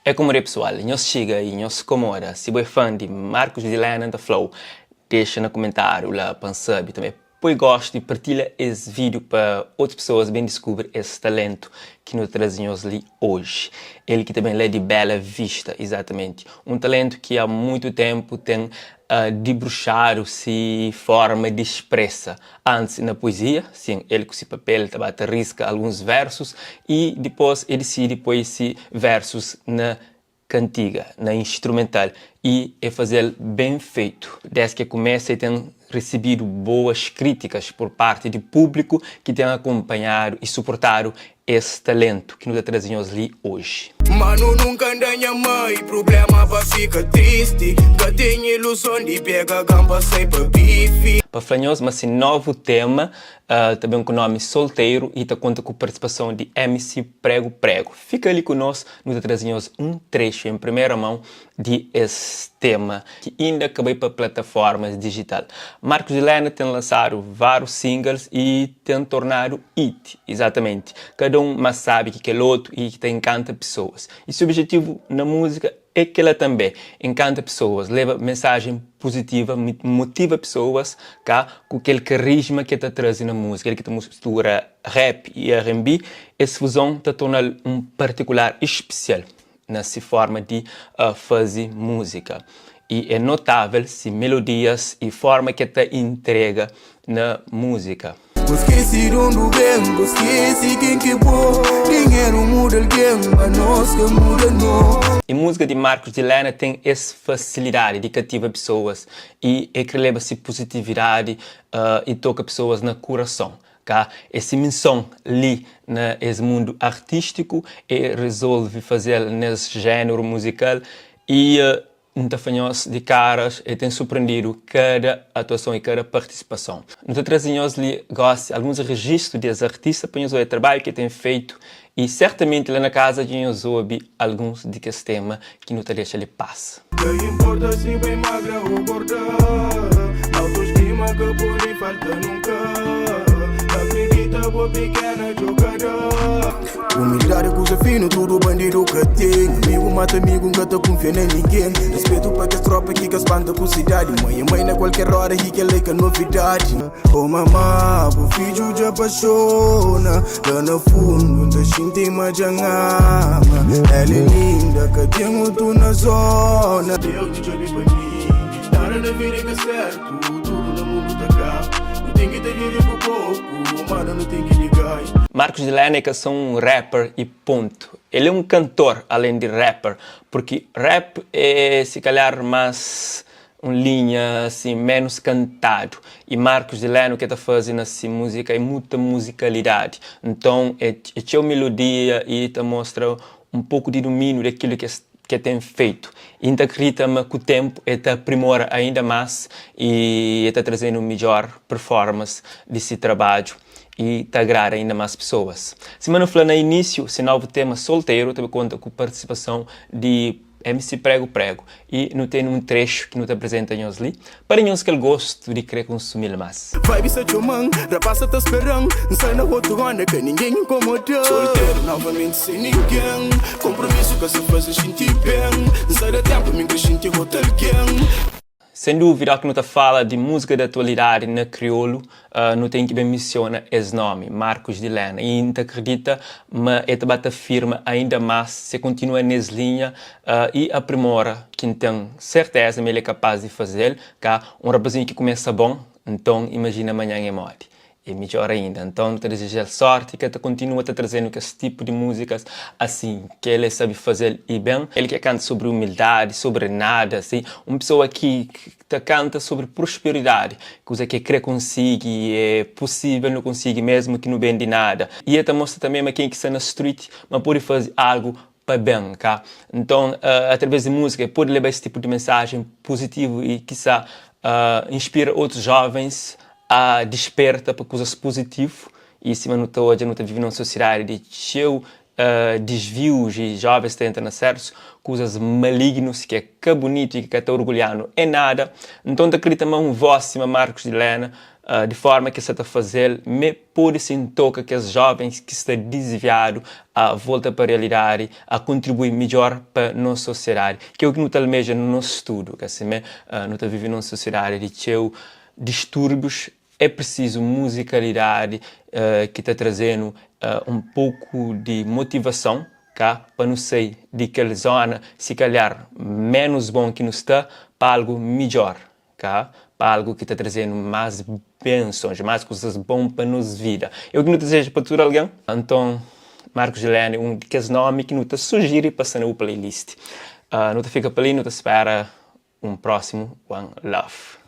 É como é pessoal, nós chega e nós comora. Se você é fã de Marcos Vilhena da Flow, deixa no comentário lá para saber também. Pois gosto e partilha esse vídeo para outras pessoas bem descobrir esse talento que nos trazemos ali hoje. Ele que também é de Bela Vista, exatamente. Um talento que há muito tempo tem debruxado-se forma de expressa. Antes na poesia, sim, ele com esse papel também risca alguns versos e depois ele decide pôr esse versos na cantiga, na instrumental e é fazer bem feito. Desde que começa e tem recebido boas críticas por parte do público que tem acompanhado e suportado esse talento que nos trazemos ali hoje. Mano, nunca andanha mãe, problema pra ficar triste. Que tenho ilusão de pegar campa sem pra bife. Para falar mas esse novo tema, também com o nome Solteiro, e tá conta com a participação de MC Prego Prego. Fica ali conosco, nos trazemos um trecho em primeira mão de esse tema, que ainda acabei para plataformas digitais. Marcos Vilhena tem lançado vários singles e tem tornado hit, exatamente. Cada um mas sabe que é outro e que tem encanta pessoas. E seu objetivo na música é que ela também encanta pessoas, leva mensagem positiva, motiva pessoas cá, com aquele carisma que está trazendo na música, ele que mistura rap e R&B, essa fusão está tornando um particular especial nessa forma de fazer música. E é notável se melodias e forma que está entrega na música. Esqueci de onde vengo, esqueci quem que vou. Dinheiro muda alguém, mas nós que muda não. A música de Marcos Vilhena tem essa facilidade de cativar pessoas e é que leva-se positividade e toca pessoas no coração. Cá, essa missão ali nesse mundo artístico e resolve fazer nesse gênero musical e não fanhos de caras e tem surpreendido cada atuação e cada participação. Nós trazemos ali alguns registros dos artistas para o trabalho que tem feito e certamente lá na casa nós ouvimos alguns desses temas que não te deixa ele paz. Não importa se bem magra ou gorda, autoestima que por aí falta nunca. Acredita, boa pequena jogada. Humildade, coisa fino, tudo bandido que tem. Amigo mata amigo, nunca tá confiando em ninguém. Respeito para que as tropas que espanta com cidade. Mãe na qualquer hora e que é leica novidade. Oh mamá, o filho já apaixona. Lá no fundo, da gente majangama. Ela é linda, que tem outro na zona. Deus te olhe pra mim. Nada na vida é certo, tudo no mundo tá cá. Não tem que ter dinheiro por pouco, mano, não tem que ligar. Marcos Vilhena é só um rapper e ponto. Ele é um cantor, além de rapper, porque rap é, se calhar, mais uma linha assim, menos cantado. E Marcos Vilhena, o que está fazendo assim, música, é muita musicalidade. Então, é uma melodia e te mostra um pouco de domínio daquilo que tem feito. E ainda acredita-me que o tempo está aprimora ainda mais e está trazendo melhor performance desse trabalho e está agradando ainda mais pessoas. Semana falando no início, esse novo tema Solteiro, também conta com a participação de MC Prego Prego e não tem um trecho que nos apresenta nós ali para nós que ele gosta de querer consumir mais. Vai ser teu mãe, rapaz tá esperando, não sai na outra onda que ninguém incomoda. Solteiro novamente sem ninguém, compromisso que se faz a gente bem, não sai da tempo, me cresce em hotel alguém. Sem dúvida, que não fala de música da atualidade na crioulo, não tem que bem menciona esse nome, Marcos Vilhena. E não acredita, mas ele também afirma ainda mais, se continua nessa linha e aprimora, que tem certeza, ele é capaz de fazer, cá um rapazinho que começa bom, então imagina amanhã é morte. E melhor ainda. Então, te desejo sorte que continua trazendo esse tipo de músicas assim, que ele sabe fazer e bem. Ele que canta sobre humildade, sobre nada, assim. Uma pessoa que canta sobre prosperidade, coisa que crê consigo e é possível, não consegue mesmo que não vende nada. E ele mostra também quem que está na street, mas pode fazer algo para bem, cá. Então, através de música, pode levar esse tipo de mensagem positivo e, quiçá, inspira outros jovens a desperta para coisas positivas e se não está hoje não está vivendo numa sociedade de cheio desvios e jovens tentam certas coisas malignas que é bonito e que está orgulhando é nada. Então acredita-me um voz Marcos Vilhena de forma que você está fazendo, me pode se toca que os jovens que estão desviados a volta para a realidade, a contribuir melhor para a nossa sociedade. Que é o que nós almeja no nosso estudo, que assim, nós vivemos numa sociedade de distúrbios. É preciso musicalidade que está trazendo um pouco de motivação, tá? Para não sair daquela zona, se calhar menos bom que nos está, para algo melhor, tá? Para algo que está trazendo mais bênçãos, mais coisas boas para nos vida. Eu que não desejo para todo alguém, então Marcos de Lena, um daqueles nomes que não te sugere passar na playlist. Não te fica para ali, não te espera um próximo One Love.